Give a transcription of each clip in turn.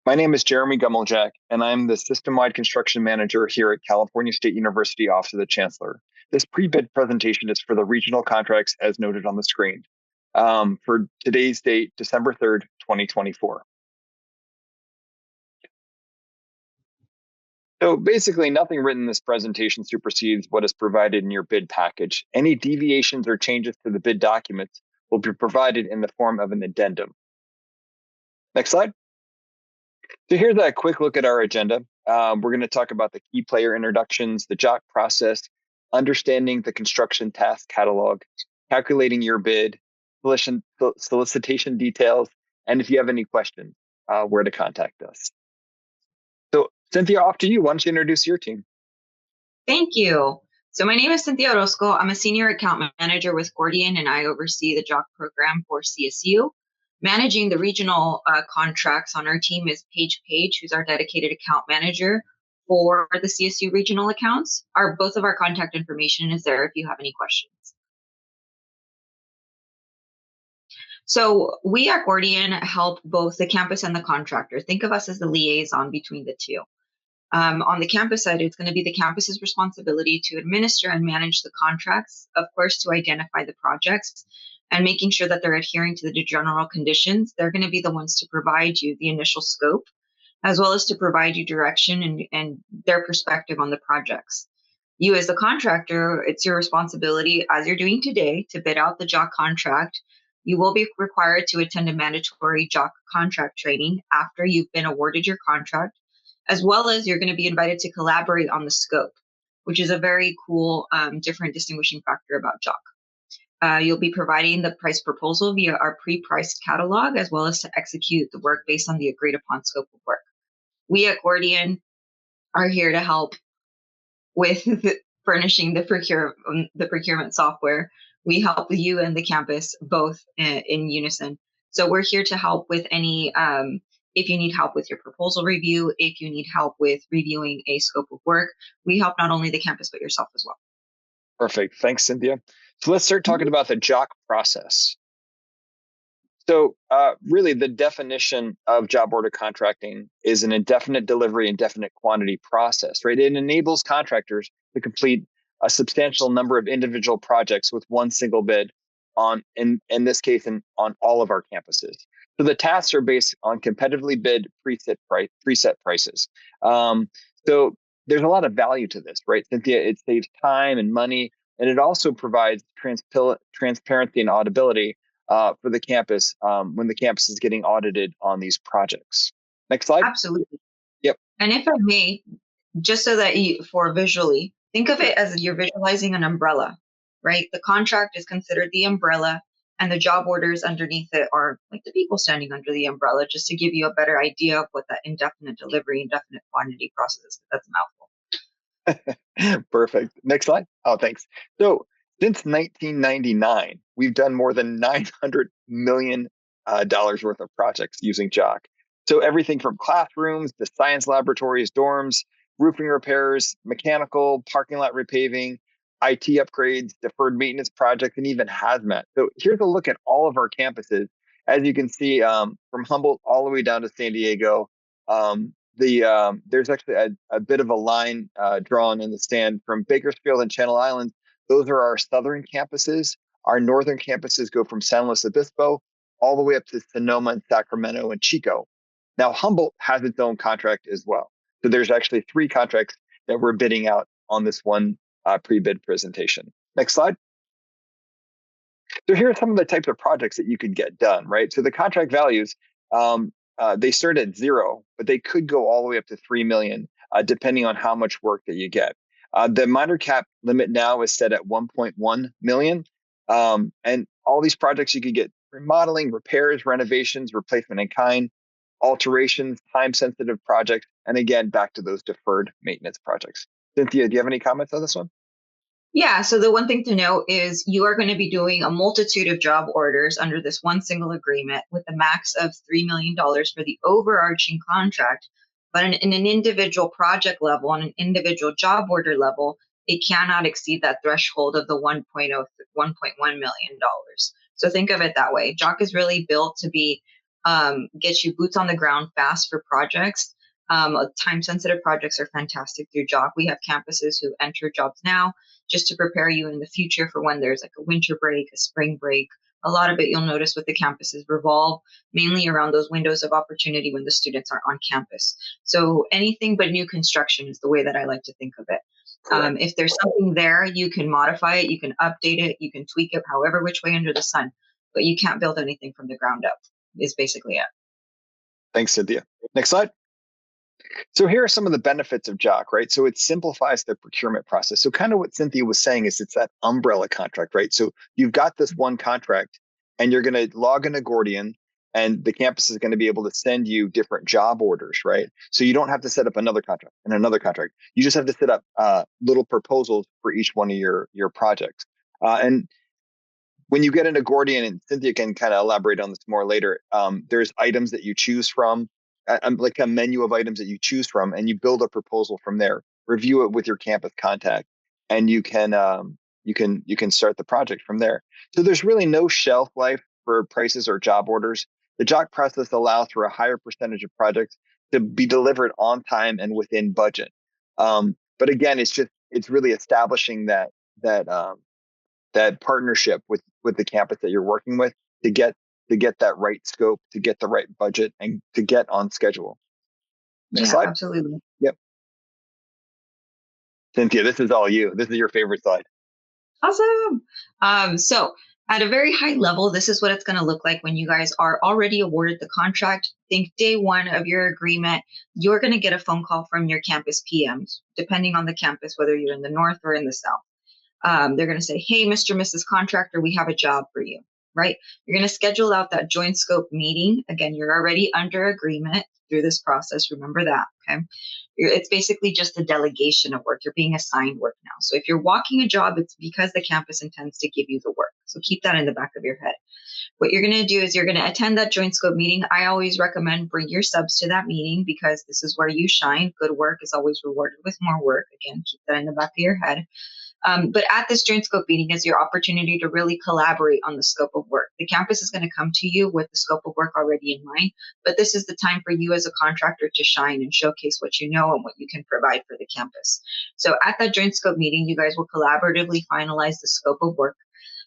My name is Jeremy Gummeljak, and I'm the System-Wide Construction Manager here at California State University Office of the Chancellor. This pre-bid presentation is for the regional contracts as noted on the screen for today's date, December 3rd, 2024. So basically, nothing written in this presentation supersedes what is provided in your bid package. Any deviations or changes to the bid documents will be provided in the form of an addendum. Next slide. So here's a quick look at our agenda. We're going to talk about the key player introductions, the JOC process, understanding the construction task catalog, calculating your bid, solicitation details, and if you have any questions, where to contact us. So Cynthia, off to you. Why don't you introduce your team? Thank you. So my name is Cynthia Orozco. I'm a senior account manager with Gordian, and I oversee the JOC program for CSU. Managing the regional contracts on our team is Paige Page, who's our dedicated account manager for the CSU regional accounts. Both of our contact information is there if you have any questions. So we at Gordian help both the campus and the contractor. Think of us as the liaison between the two. On the campus side, it's going to be the campus's responsibility to administer and manage the contracts, of course, to identify the projects and making sure that they're adhering to the general conditions. They're going to be the ones to provide you the initial scope, as well as to provide you direction and their perspective on the projects. You as the contractor, it's your responsibility, as you're doing today, to bid out the JOC contract. You will be required to attend a mandatory JOC contract training after you've been awarded your contract, as well as you're going to be invited to collaborate on the scope, which is a very cool, different distinguishing factor about JOC. You'll be providing the price proposal via our pre-priced catalog, as well as to execute the work based on the agreed upon scope of work. We at Gordian are here to help with furnishing the procurement software. We help you and the campus both in unison. So we're here to help with any if you need help with your proposal review, if you need help with reviewing a scope of work, we help not only the campus, but yourself as well. Perfect. Thanks, Cynthia. So let's start talking about the JOC process. So really, the definition of job order contracting is an indefinite delivery, indefinite quantity process, right? It enables contractors to complete a substantial number of individual projects with one single bid in this case, on all of our campuses. So the tasks are based on competitively bid preset prices. So there's a lot of value to this, right, Cynthia? It saves time and money, and it also provides transparency and auditability for the campus when the campus is getting audited on these projects. Next slide. Absolutely. Yep. And if I may, just so that for visually, think of it as you're visualizing an umbrella, right? The contract is considered the umbrella, and the job orders underneath it are like the people standing under the umbrella, just to give you a better idea of what that indefinite delivery, indefinite quantity process is. That's a mouthful. Perfect. Next slide. Oh, thanks. So since 1999, we've done more than $900 million worth of projects using JOC. So everything from classrooms to science laboratories, dorms, roofing repairs, mechanical, parking lot repaving, IT upgrades, deferred maintenance projects, and even hazmat. So here's a look at all of our campuses. As you can see, from Humboldt all the way down to San Diego, there's actually a bit of a line drawn in the sand from Bakersfield and Channel Islands. Those are our southern campuses. Our northern campuses go from San Luis Obispo all the way up to Sonoma and Sacramento and Chico. Now, Humboldt has its own contract as well. So there's actually 3 contracts that we're bidding out on this one pre-bid presentation. Next slide. So here are some of the types of projects that you could get done, right? So the contract values, they start at 0, but they could go all the way up to 3 million, depending on how much work that you get. The minor cap limit now is set at 1.1 million. And all these projects you could get remodeling, repairs, renovations, replacement in kind, alterations, time-sensitive projects, and again, back to those deferred maintenance projects. Cynthia, do you have any comments on this one? Yeah, so the one thing to note is you are going to be doing a multitude of job orders under this one single agreement with a max of $3 million for the overarching contract. But in an individual project level, on an individual job order level, it cannot exceed that threshold of the $1.1 million. So think of it that way. JOC is really built to be get you boots on the ground fast for projects. Time-sensitive projects are fantastic through JOC. We have campuses who enter jobs now just to prepare you in the future for when there's like a winter break, a spring break. A lot of it you'll notice with the campuses revolve mainly around those windows of opportunity when the students are on campus. So anything but new construction is the way that I like to think of it. If there's something there, you can modify it, you can update it, you can tweak it however which way under the sun, but you can't build anything from the ground up is basically it. Thanks, Cynthia. Next slide. So here are some of the benefits of JOC, right? So it simplifies the procurement process. So kind of what Cynthia was saying is it's that umbrella contract, right? So you've got this one contract and you're going to log into Gordian and the campus is going to be able to send you different job orders, right? So you don't have to set up another contract and another contract. You just have to set up little proposals for each one of your projects. And when you get into Gordian, and Cynthia can kind of elaborate on this more later, there's items that you choose from, like a menu of items that you choose from, and you build a proposal from there. Review it with your campus contact, and you can start the project from there. So there's really no shelf life for prices or job orders. The JOC process allows for a higher percentage of projects to be delivered on time and within budget. But again, it's really establishing that partnership with the campus that you're working with to get that right scope, to get the right budget, and to get on schedule. Next slide. Absolutely. Yep. Cynthia, this is all you. This is your favorite slide. Awesome. So at a very high level, this is what it's going to look like when you guys are already awarded the contract. Think day one of your agreement, you're going to get a phone call from your campus PMs, depending on the campus, whether you're in the north or in the south. They're going to say, hey, Mr. Mrs. Contractor, we have a job for you, right? You're going to schedule out that joint scope meeting. Again, you're already under agreement through this process. Remember that, okay? It's basically just a delegation of work. You're being assigned work now. So if you're walking a job, it's because the campus intends to give you the work. So keep that in the back of your head. What you're going to do is you're going to attend that joint scope meeting. I always recommend bring your subs to that meeting because this is where you shine. Good work is always rewarded with more work. Again, keep that in the back of your head. But at this joint scope meeting is your opportunity to really collaborate on the scope of work. The campus is going to come to you with the scope of work already in mind, but this is the time for you as a contractor to shine and showcase what you know and what you can provide for the campus. So at that joint scope meeting, you guys will collaboratively finalize the scope of work.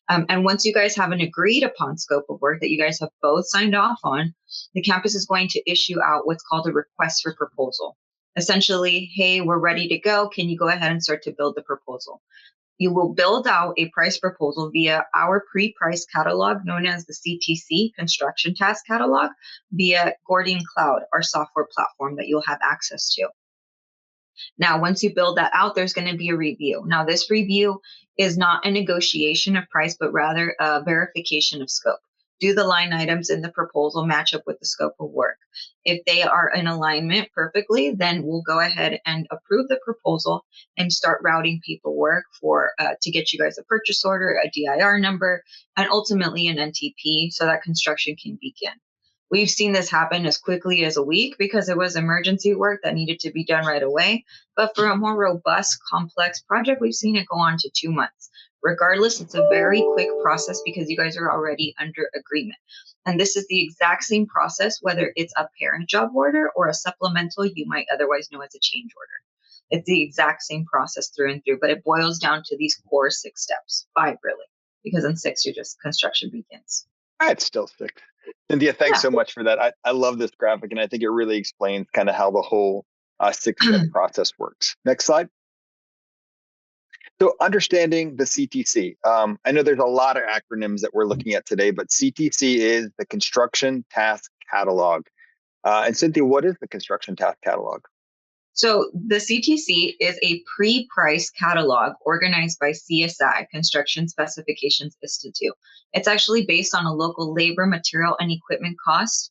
And once you guys have an agreed upon scope of work that you guys have both signed off on, the campus is going to issue out what's called a request for proposal. Essentially, hey, we're ready to go. Can you go ahead and start to build the proposal? You will build out a price proposal via our pre-priced catalog known as the CTC, Construction Task Catalog, via Gordian Cloud, our software platform that you'll have access to. Now, once you build that out, there's going to be a review. Now, this review is not a negotiation of price, but rather a verification of scope. Do the line items in the proposal match up with the scope of work? If they are in alignment perfectly, then we'll go ahead and approve the proposal and start routing paperwork for to get you guys a purchase order, a DIR number, and ultimately an NTP so that construction can begin. We've seen this happen as quickly as a week because it was emergency work that needed to be done right away. But for a more robust, complex project, we've seen it go on to 2 months. Regardless, it's a very quick process because you guys are already under agreement. And this is the exact same process, whether it's a parent job order or a supplemental you might otherwise know as a change order. It's the exact same process through and through, but it boils down to these core 6 steps, 5 really, because in 6, you're just construction begins. It's still 6. Cynthia, thanks so much for that. I love this graphic, and I think it really explains kind of how the whole 6-step process works. Next slide. So understanding the CTC. I know there's a lot of acronyms that we're looking at today, but CTC is the Construction Task Catalog. And Cynthia, what is the Construction Task Catalog? So the CTC is a pre-priced catalog organized by CSI, Construction Specifications Institute. It's actually based on a local labor, material, and equipment cost,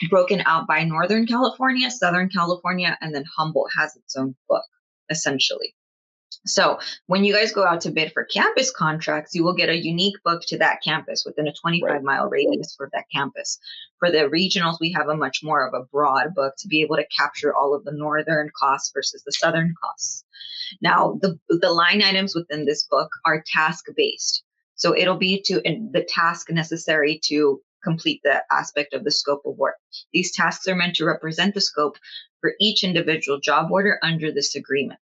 broken out by Northern California, Southern California, and then Humboldt has its own book, essentially. So when you guys go out to bid for campus contracts, you will get a unique book to that campus within a 25-mile radius for that campus. For the regionals, we have a much more of a broad book to be able to capture all of the northern costs versus the southern costs. Now, the line items within this book are task-based. So it'll be to the task necessary to complete the aspect of the scope of work. These tasks are meant to represent the scope for each individual job order under this agreement.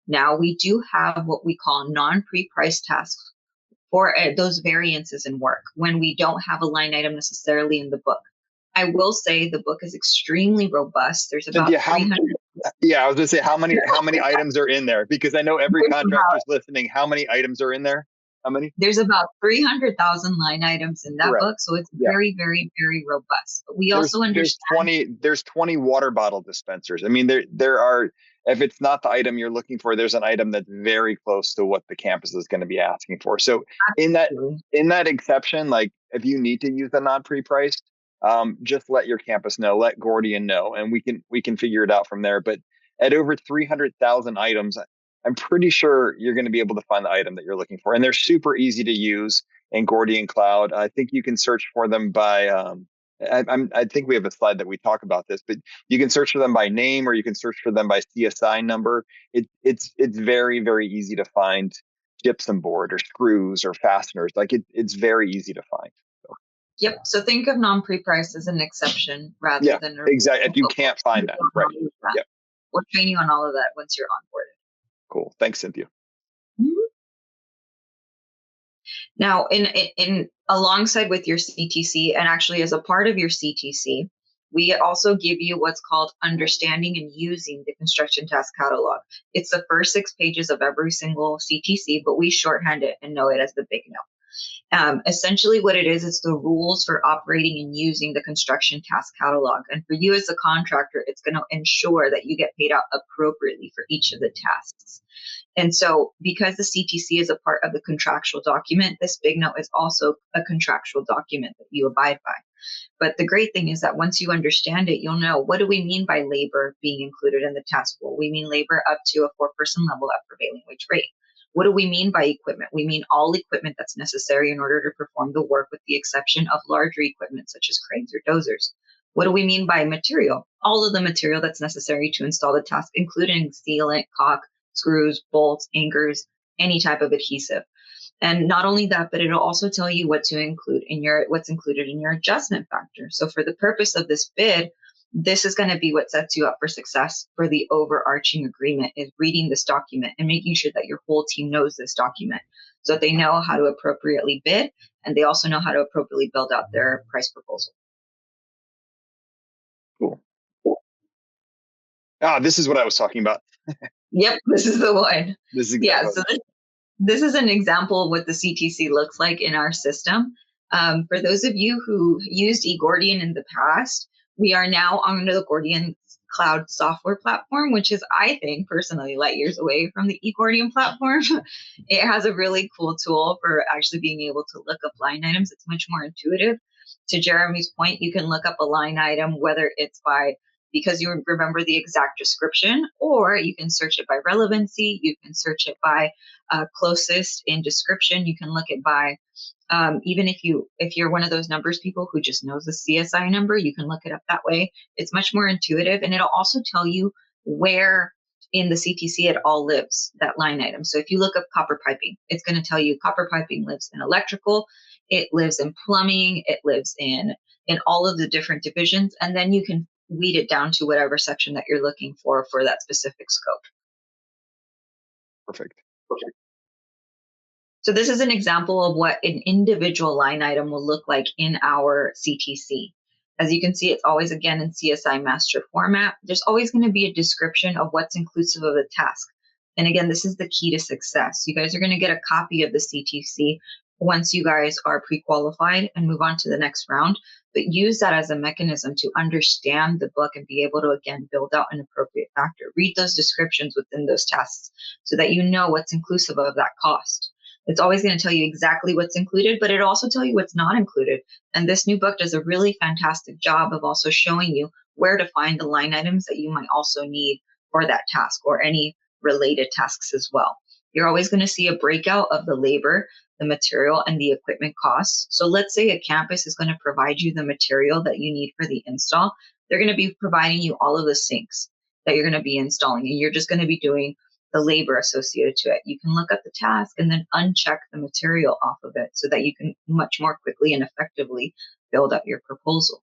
Now, we do have what we call non-pre-priced tasks for those variances in work when we don't have a line item necessarily in the book. I will say the book is extremely robust. There's about Cynthia, 300. Yeah, I was going to say how many items are in there, because I know every contractor's listening. How many items are in there? How many? There's about 300,000 line items in that book, so it's very, very, very robust. But we also understand there's 20 water bottle dispensers. I mean, there are, if it's not the item you're looking for, there's an item that's very close to what the campus is going to be asking for. So absolutely. in that exception, like if you need to use the non-pre-priced, just let your campus know, let Gordian know, and we can figure it out from there. But at over 300,000 items, I'm pretty sure you're going to be able to find the item that you're looking for. And they're super easy to use in Gordian Cloud. I think you can search for them by, I think we have a slide that we talk about this, but you can search for them by name, or you can search for them by CSI number. It's very, very easy to find gypsum board or screws or fasteners. Like it's very easy to find. So. Yep. So think of non-pre-priced as an exception rather than exactly. If you can't find that, right? Yep. We'll train you on all of that once you're onboarded. Cool. Thanks, Cynthia. Mm-hmm. Now, in alongside with your CTC, and actually as a part of your CTC, we also give you what's called understanding and using the construction task catalog. It's the first 6 pages of every single CTC, but we shorthand it and know it as the big note. Essentially what it is, it's the rules for operating and using the construction task catalog. And for you as a contractor, it's going to ensure that you get paid out appropriately for each of the tasks. And so because the CTC is a part of the contractual document, this big note is also a contractual document that you abide by. But the great thing is that once you understand it, you'll know, what do we mean by labor being included in the task pool? We mean labor up to a 4-person level at prevailing wage rate. What do we mean by equipment? We mean all equipment that's necessary in order to perform the work, with the exception of larger equipment such as cranes or dozers. What do we mean by material? All of the material that's necessary to install the task, including sealant, caulk, screws, bolts, anchors, any type of adhesive. And not only that, but it'll also tell you what's included in your adjustment factor. So for the purpose of this bid, this is going to be what sets you up for success for the overarching agreement, is reading this document and making sure that your whole team knows this document so that they know how to appropriately bid, and they also know how to appropriately build out their price proposal. Cool. This is what I was talking about. Yep, this is the one. This is exactly so this is an example of what the CTC looks like in our system. For those of you who used eGordian in the past, we are now on the Gordian cloud software platform, which is, I think, personally light years away from the eGordian platform. It has a really cool tool for actually being able to look up line items. It's much more intuitive. To Jeremy's point, you can look up a line item, whether it's because you remember the exact description, or you can search it by relevancy. You can search it by closest in description. You can look it by even if you're one of those numbers people who just knows the CSI number, you can look it up that way. It's much more intuitive, and it'll also tell you where in the CTC it all lives, that line item. So if you look up copper piping, it's going to tell you copper piping lives in electrical, it lives in plumbing, it lives in all of the different divisions, and then you can weed it down to whatever section that you're looking for that specific scope. Perfect. So this is an example of what an individual line item will look like in our CTC. As you can see, it's always, again, in CSI master format. There's always going to be a description of what's inclusive of the task. And again, this is the key to success. You guys are going to get a copy of the CTC once you guys are pre-qualified and move on to the next round. But use that as a mechanism to understand the book and be able to, again, build out an appropriate factor. Read those descriptions within those tasks so that you know what's inclusive of that cost. It's always going to tell you exactly what's included, but it'll also tell you what's not included. And this new book does a really fantastic job of also showing you where to find the line items that you might also need for that task or any related tasks as well. You're always going to see a breakout of the labor, the material, and the equipment costs. So let's say a campus is going to provide you the material that you need for the install. They're going to be providing you all of the sinks that you're going to be installing, and you're just going to be doing the labor associated to it. You can look at the task and then uncheck the material off of it so that you can much more quickly and effectively build up your proposal.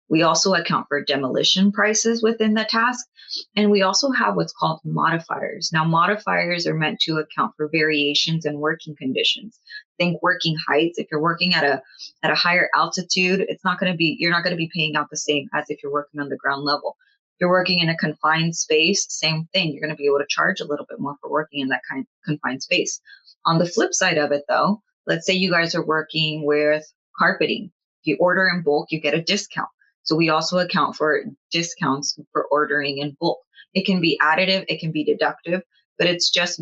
We also account for demolition prices within the task. And we also have what's called modifiers. Now, modifiers are meant to account for variations in working conditions. Think working heights. If you're working at a higher altitude, you're not going to be paying out the same as if you're working on the ground level. If you're working in a confined space, same thing. You're going to be able to charge a little bit more for working in that kind of confined space. On the flip side of it, though, let's say you guys are working with carpeting. If you order in bulk, you get a discount. So we also account for discounts for ordering in bulk. It can be additive, it can be deductive, but it's just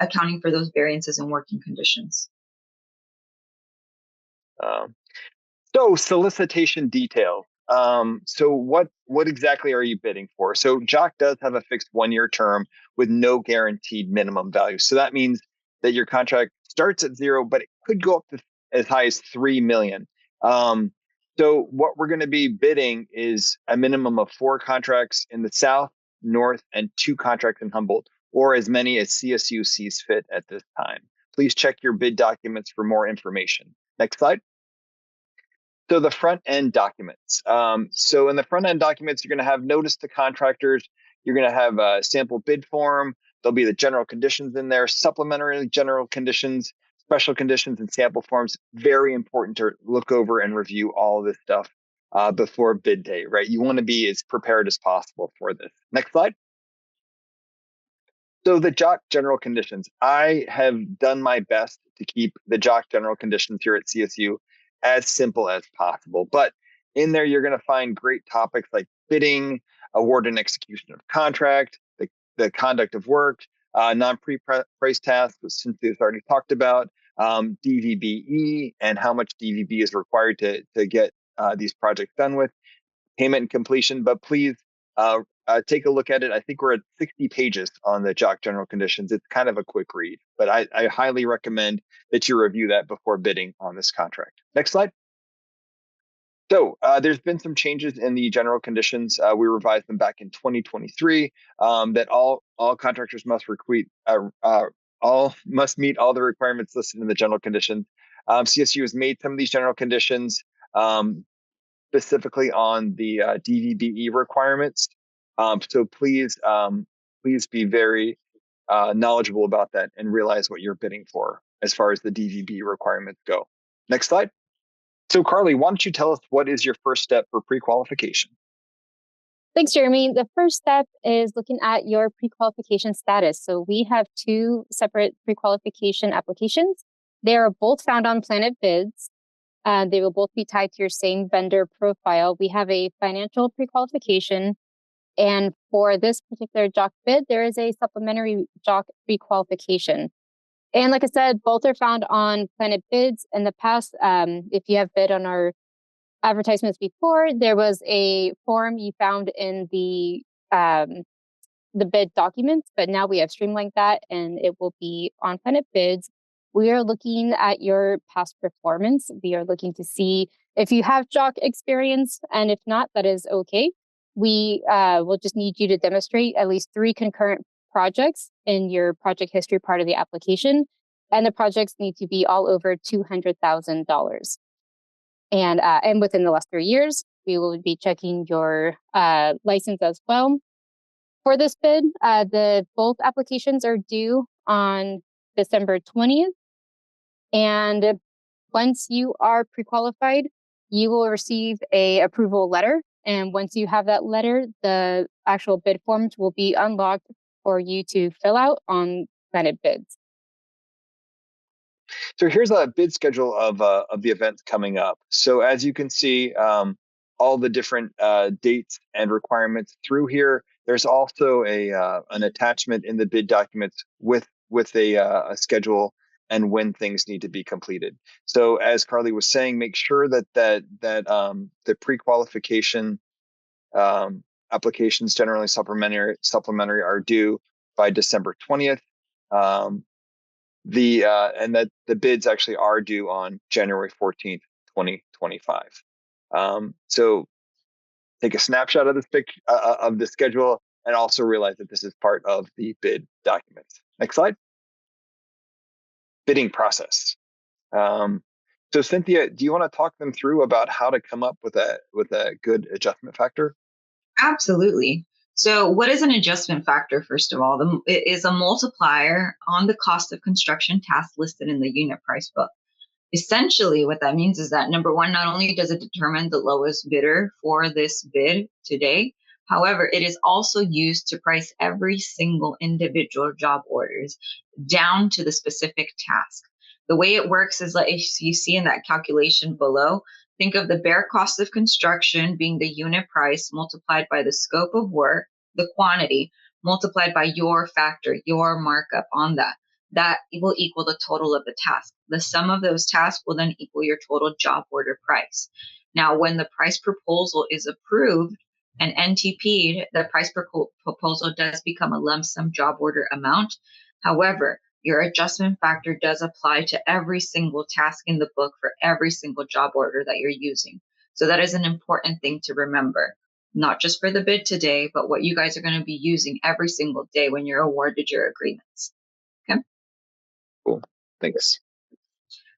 accounting for those variances in working conditions. So solicitation details. So what exactly are you bidding for? So JOC does have a fixed 1-year term with no guaranteed minimum value. So that means that your contract starts at 0, but it could go up to as high as 3 million. So what we're going to be bidding is a minimum of 4 contracts in the South, North, and 2 contracts in Humboldt, or as many as CSU sees fit at this time. Please check your bid documents for more information. Next slide. So the front end documents. So in the front end documents, you're going to have notice to contractors. You're going to have a sample bid form. There'll be the general conditions in there, supplementary general conditions, special conditions, and sample forms. Very important to look over and review all of this stuff before bid day, right? You want to be as prepared as possible for this. Next slide. So the JOC general conditions, I have done my best to keep the JOC general conditions here at CSU as simple as possible. But in there, you're going to find great topics like bidding, award and execution of contract, the conduct of work, non-pre-price tasks, which Cynthia's already talked about, DVBE, and how much DVB is required to get these projects done with, payment and completion. But please take a look at it. I think we're at 60 pages on the JOC general conditions. It's kind of a quick read, but I highly recommend that you review that before bidding on this contract. Next slide. So there's been some changes in the general conditions. We revised them back in 2023 that all contractors must meet all the requirements listed in the general conditions. CSU has made some of these general conditions specifically on the DVBE requirements. So please be very knowledgeable about that and realize what you're bidding for as far as the DVB requirements go. Next slide. So Carly, why don't you tell us what is your first step for pre-qualification? Thanks, Jeremy. The first step is looking at your pre-qualification status. So we have 2 separate pre-qualification applications. They are both found on Planet Bids. They will both be tied to your same vendor profile. We have a financial pre-qualification. And for this particular JOC bid, there is a supplementary JOC pre-qualification. And like I said, both are found on Planet Bids. In the past, if you have bid on our advertisements before, there was a form you found in the bid documents, but now we have streamlined that and it will be on Planet Bids. We are looking at your past performance. We are looking to see if you have JOC experience, and if not, that is okay. We will just need you to demonstrate at least 3 concurrent projects in your project history part of the application, and the projects need to be all over $200,000. And within the last 3 years, we will be checking your license as well. For this bid, both applications are due on December 20th. And once you are pre-qualified, you will receive a approval letter. And once you have that letter, the actual bid forms will be unlocked for you to fill out on Planet Bids. So here's a bid schedule of the events coming up. So as you can see, all the different dates and requirements through here. There's also an attachment in the bid documents with a schedule and when things need to be completed. So as Carly was saying, make sure that the pre-qualification applications, generally supplementary, are due by December 20th. And that the bids actually are due on January 14th, 2025. So take a snapshot of the schedule and also realize that this is part of the bid documents. Next slide. Bidding process. So Cynthia, do you want to talk them through about how to come up with a good adjustment factor? Absolutely. So, what is an adjustment factor, first of all? It is a multiplier on the cost of construction tasks listed in the unit price book. Essentially, what that means is that number one, not only does it determine the lowest bidder for this bid today, however, it is also used to price every single individual job orders down to the specific task. The way it works is like if you see in that calculation below, think of the bare cost of construction being the unit price multiplied by the scope of work, the quantity, multiplied by your factor, your markup on that. That will equal the total of the task. The sum of those tasks will then equal your total job order price. Now, when the price proposal is approved and NTP'd, the price proposal does become a lump sum job order amount. However, your adjustment factor does apply to every single task in the book for every single job order that you're using. So that is an important thing to remember, not just for the bid today, but what you guys are going to be using every single day when you're awarded your agreements. Okay. Cool. Thanks.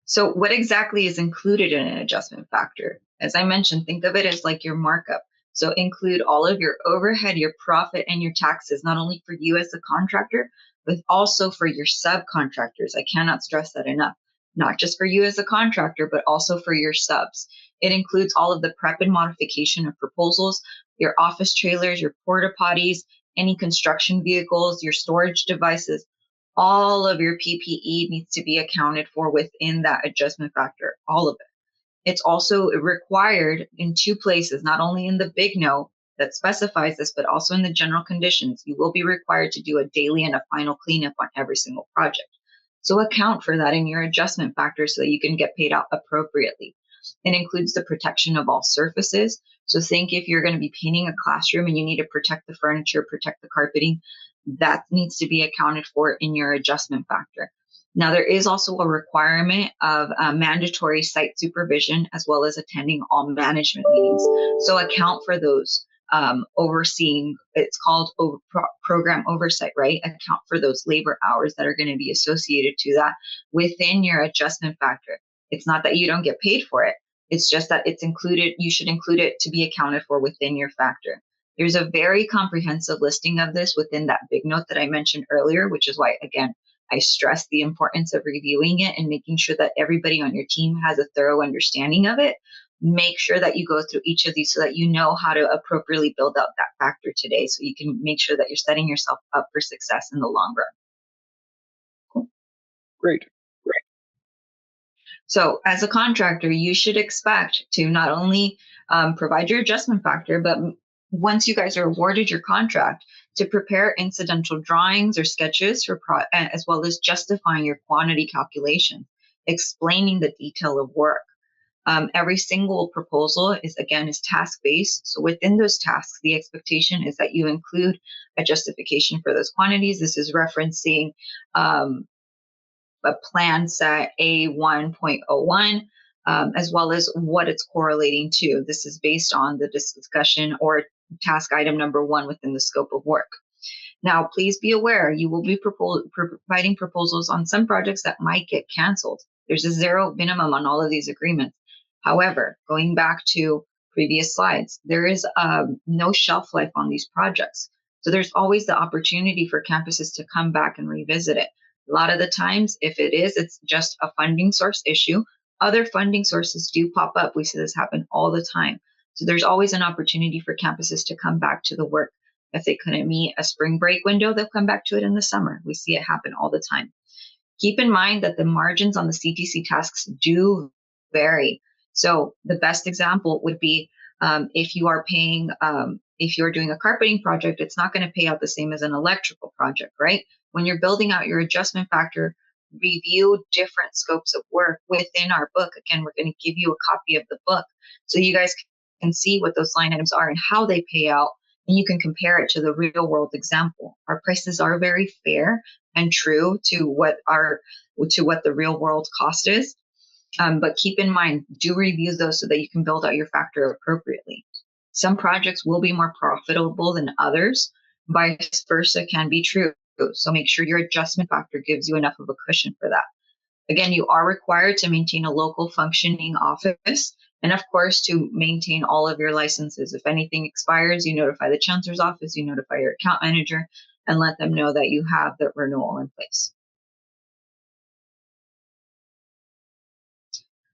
So what exactly is included in an adjustment factor? As I mentioned, think of it as like your markup. So include all of your overhead, your profit, and your taxes, not only for you as a contractor, but also for your subcontractors. I cannot stress that enough. Not just for you as a contractor, but also for your subs. It includes all of the prep and modification of proposals, your office trailers, your porta potties, any construction vehicles, your storage devices. All of your PPE needs to be accounted for within that adjustment factor, all of it. It's also required in two places, not only in the big note that specifies this, but also in the general conditions. You will be required to do a daily and a final cleanup on every single project. So account for that in your adjustment factor so that you can get paid out appropriately. It includes the protection of all surfaces. So think if you're going to be painting a classroom and you need to protect the furniture, protect the carpeting, that needs to be accounted for in your adjustment factor. Now, there is also a requirement of mandatory site supervision as well as attending all management meetings. So account for those overseeing, it's called program oversight, right? Account for those labor hours that are going to be associated to that within your adjustment factor. It's not that you don't get paid for it. It's just that it's included, you should include it to be accounted for within your factor. There's a very comprehensive listing of this within that big note that I mentioned earlier, which is why, again, I stress the importance of reviewing it and making sure that everybody on your team has a thorough understanding of it. Make sure that you go through each of these so that you know how to appropriately build out that factor today so you can make sure that you're setting yourself up for success in the long run. Cool. Great. So as a contractor, you should expect to not only provide your adjustment factor, but once you guys are awarded your contract, to prepare incidental drawings or sketches for as well as justifying your quantity calculation, explaining the detail of work. Every single proposal is task-based. So within those tasks, the expectation is that you include a justification for those quantities. This is referencing a plan set A1.01, as well as what it's correlating to. This is based on the discussion or task item number 1 within the scope of work. Now, please be aware, you will be providing proposals on some projects that might get canceled. There's a zero minimum on all of these agreements. However, going back to previous slides, there is no shelf life on these projects. So there's always the opportunity for campuses to come back and revisit it. A lot of the times, if it is, it's just a funding source issue. Other funding sources do pop up. We see this happen all the time. So there's always an opportunity for campuses to come back to the work. If they couldn't meet a spring break window, they'll come back to it in the summer. We see it happen all the time. Keep in mind that the margins on the CTC tasks do vary. So the best example would be if you are paying, if you're doing a carpeting project, it's not going to pay out the same as an electrical project, right? When you're building out your adjustment factor, review different scopes of work within our book. Again, we're going to give you a copy of the book so you guys can see what those line items are and how they pay out, and you can compare it to the real world example. Our prices are very fair and true to what the real world cost is. But keep in mind, do review those so that you can build out your factor appropriately. Some projects will be more profitable than others. Vice versa can be true. So make sure your adjustment factor gives you enough of a cushion for that. Again, you are required to maintain a local functioning office, and of course, to maintain all of your licenses. If anything expires, you notify the Chancellor's office, you notify your account manager, and let them know that you have the renewal in place.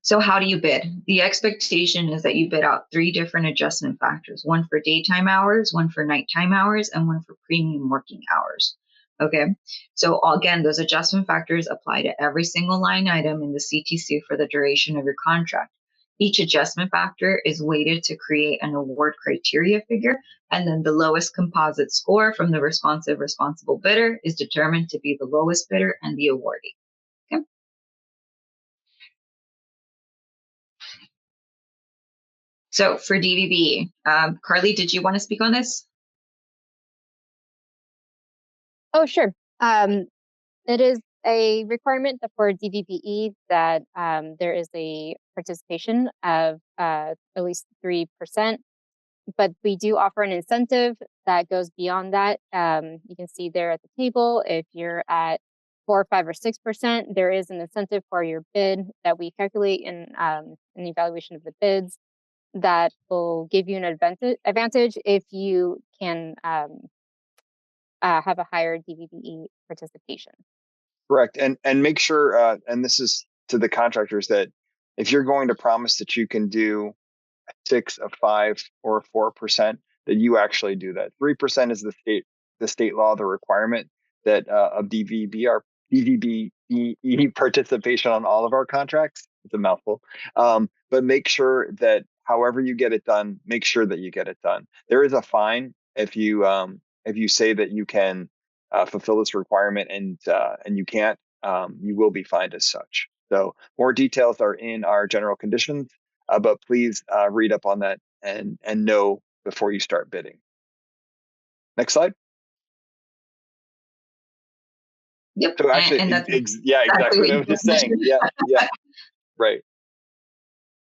So how do you bid? The expectation is that you bid out 3 different adjustment factors, one for daytime hours, one for nighttime hours, and one for premium working hours. Okay, so again, those adjustment factors apply to every single line item in the CTC for the duration of your contract. Each adjustment factor is weighted to create an award criteria figure, and then the lowest composite score from the responsible bidder is determined to be the lowest bidder and the awardee. Okay. So for DVB, Carly, did you want to speak on this? Oh, sure. It is a requirement for DVBE that there is a participation of at least 3%, but we do offer an incentive that goes beyond that. You can see there at the table, if you're at 4, 5, or 6%, there is an incentive for your bid that we calculate in an evaluation of the bids that will give you an advantage if you can have a higher DVBE participation. Correct. And make sure, and this is to the contractors, that if you're going to promise that you can do 6, a 5, or 4%, that you actually do that. 3% is the state law, the requirement that of DVBE participation on all of our contracts. It's a mouthful. But make sure that however you get it done, make sure that you get it done. There is a fine if you say that you can fulfill this requirement and you can't, you will be fined as such. So more details are in our general conditions, but please read up on that and know before you start bidding. Next slide. Yep. So actually, yeah, exactly what I was just saying. Yeah, right.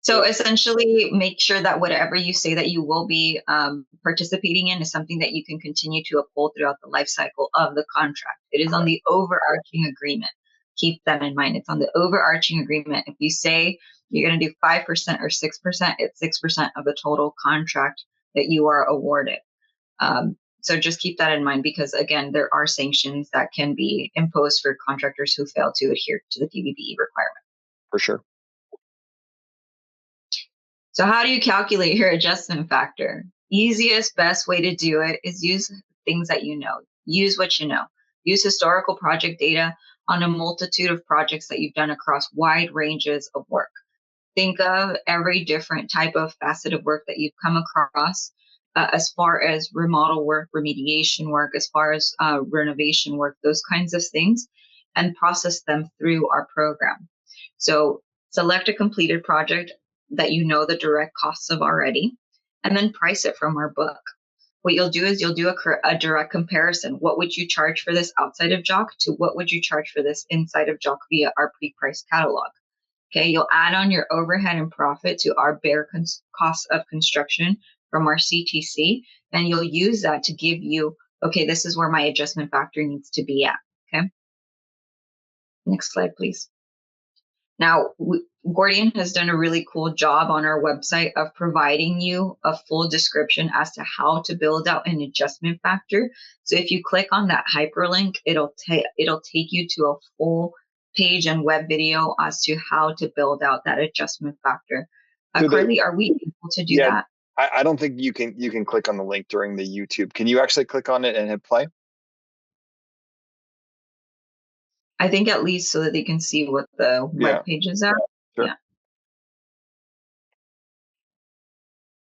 So essentially, make sure that whatever you say that you will be participating in is something that you can continue to uphold throughout the life cycle of the contract. It is on the overarching agreement. Keep that in mind. It's on the overarching agreement. If you say you're going to do 5% or 6%, it's 6% of the total contract that you are awarded. So just keep that in mind, because again, there are sanctions that can be imposed for contractors who fail to adhere to the DVBE requirement. For sure. So how do you calculate your adjustment factor? Easiest, best way to do it is use things that you know. Use what you know. Use historical project data on a multitude of projects that you've done across wide ranges of work. Think of every different type of facet of work that you've come across, as far as remodel work, remediation work, as far as renovation work, those kinds of things, and process them through our program. So select a completed project that you know the direct costs of already, and then price it from our book. What you'll do is you'll do a direct comparison. What would you charge for this outside of JOC to what would you charge for this inside of JOC via our pre-priced catalog? Okay, you'll add on your overhead and profit to our bare cost of construction from our CTC, and you'll use that to give you, okay, this is where my adjustment factor needs to be at. Okay. Next slide, please. Now, Gordian has done a really cool job on our website of providing you a full description as to how to build out an adjustment factor. So if you click on that hyperlink, it'll take you to a full page and web video as to how to build out that adjustment factor. Carly, are we able to do that? I don't think you can click on the link during the YouTube. Can you actually click on it and hit play? I think at least so that they can see what the web pages are. Sure. Yeah.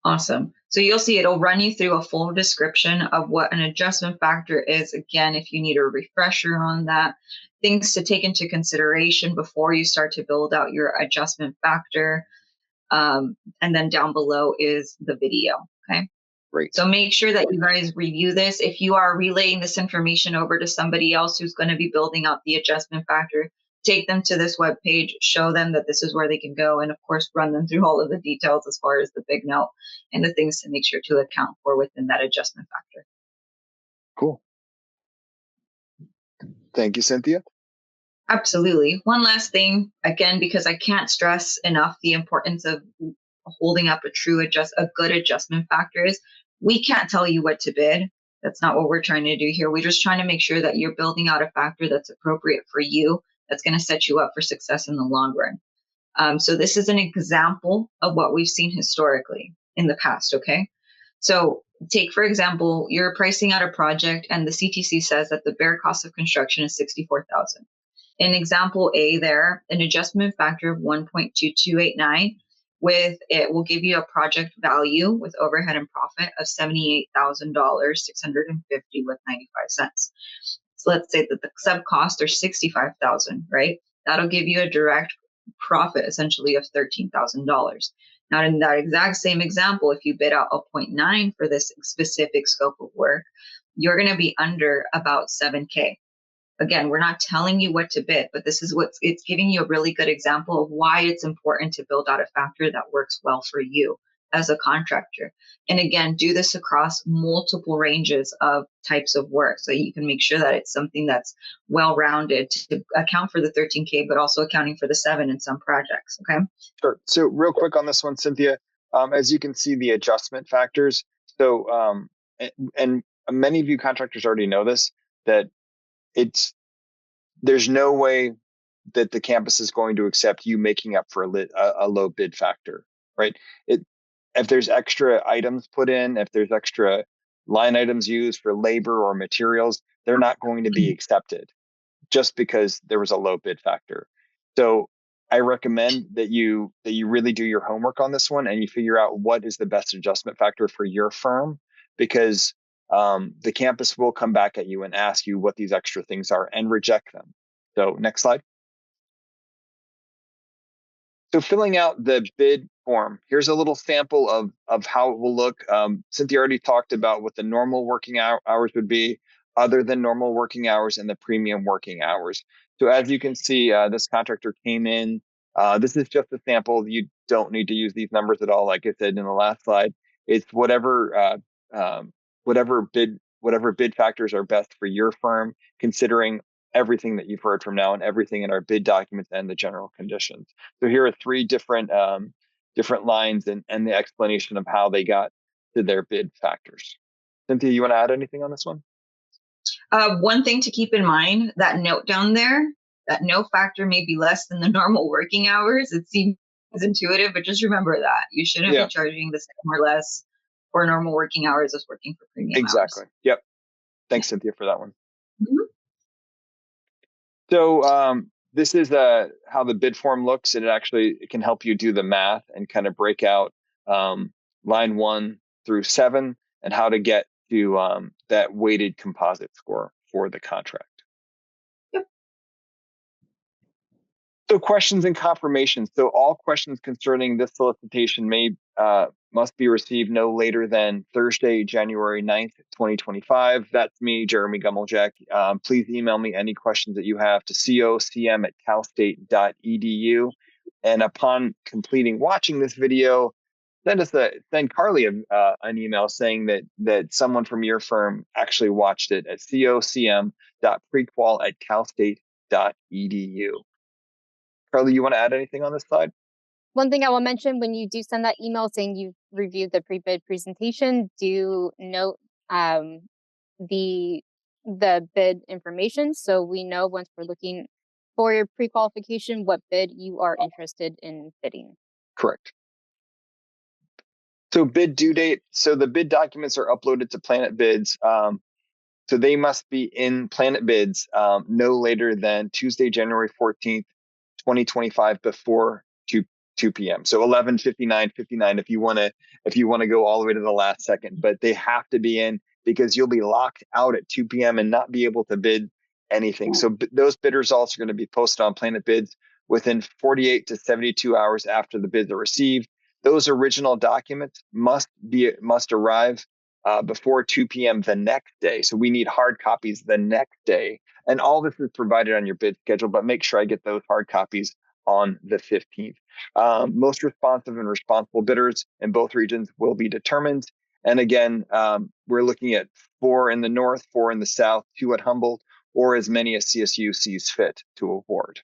Awesome. So you'll see it'll run you through a full description of what an adjustment factor is. Again, if you need a refresher on that, things to take into consideration before you start to build out your adjustment factor. And then down below is the video. Okay. Great. So make sure that you guys review this. If you are relaying this information over to somebody else who's going to be building out the adjustment factor, take them to this webpage, show them that this is where they can go, and of course, run them through all of the details as far as the big note and the things to make sure to account for within that adjustment factor. Cool. Thank you, Cynthia. Absolutely. One last thing, again, because I can't stress enough the importance of holding up a good adjustment factor is we can't tell you what to bid. That's not what we're trying to do here. We're just trying to make sure that you're building out a factor that's appropriate for you, that's going to set you up for success in the long run. So this is an example of what we've seen historically in the past, okay? So take, for example, you're pricing out a project and the CTC says that the bare cost of construction is $64,000. In example A there, an adjustment factor of 1.2289 with it will give you a project value with overhead and profit of $78,650 with 95 cents. So let's say that the sub costs are 65,000, right? That'll give you a direct profit essentially of $13,000. Now, in that exact same example, if you bid out a 0.9 for this specific scope of work, you're going to be under about 7K. Again, we're not telling you what to bid, but this is it's giving you a really good example of why it's important to build out a factor that works well for you as a contractor. And again, do this across multiple ranges of types of work so you can make sure that it's something that's well-rounded to account for the 13K, but also accounting for the 7 in some projects. Okay. Sure. So real quick on this one, Cynthia, as you can see the adjustment factors. So, and many of you contractors already know this, that there's no way that the campus is going to accept you making up for a low bid factor, right? If there's extra items put in, if there's extra line items used for labor or materials, they're not going to be accepted just because there was a low bid factor. So I recommend that you really do your homework on this one and you figure out what is the best adjustment factor for your firm, because the campus will come back at you and ask you what these extra things are and reject them. So next slide. So filling out the bid form, here's a little sample of how it will look. Cynthia already talked about what the normal working hours would be, other than normal working hours and the premium working hours. So as you can see, this contractor came in. This is just a sample. You don't need to use these numbers at all. Like I said in the last slide, it's whatever bid factors are best for your firm, considering everything that you've heard from now and everything in our bid documents and the general conditions. So here are 3 different lines and the explanation of how they got to their bid factors. Cynthia, you want to add anything on this one? One thing to keep in mind, that note down there, that no factor may be less than the normal working hours. It seems intuitive, but just remember that you shouldn't be charging the same or less for normal working hours as working for premium exactly. hours. Yep. Thanks, Cynthia, for that one. Mm-hmm. So this is how the bid form looks, and it can help you do the math and kind of break out line 1 through 7 and how to get to that weighted composite score for the contract. Yep. So questions and confirmations. So all questions concerning this solicitation must be received no later than Thursday, January 9th, 2025. That's me, Jeremy Gummeljak. Please email me any questions that you have to cocm@calstate.edu. And upon completing watching this video, send Carly an email saying that someone from your firm actually watched it at cocm.prequal@calstate.edu. Carly, you want to add anything on this slide? One thing I will mention, when you do send that email saying you've reviewed the pre-bid presentation, do note the bid information, so we know once we're looking for your pre-qualification what bid you are interested in bidding. Correct. So bid due date. So the bid documents are uploaded to Planet Bids. So they must be in Planet Bids no later than Tuesday, January 14th, 2025 before 2 p.m. So 11:59 if you want to go all the way to the last second, but they have to be in because you'll be locked out at 2 p.m. and not be able to bid anything. So those bid results are going to be posted on Planet Bids within 48 to 72 hours after the bids are received. Those original documents must arrive before 2 p.m. the next day. So we need hard copies the next day. And all this is provided on your bid schedule, but make sure I get those hard copies on the 15th. Most responsive and responsible bidders in both regions will be determined. And again, we're looking at 4 in the north, 4 in the south, 2 at Humboldt, or as many as CSU sees fit to award.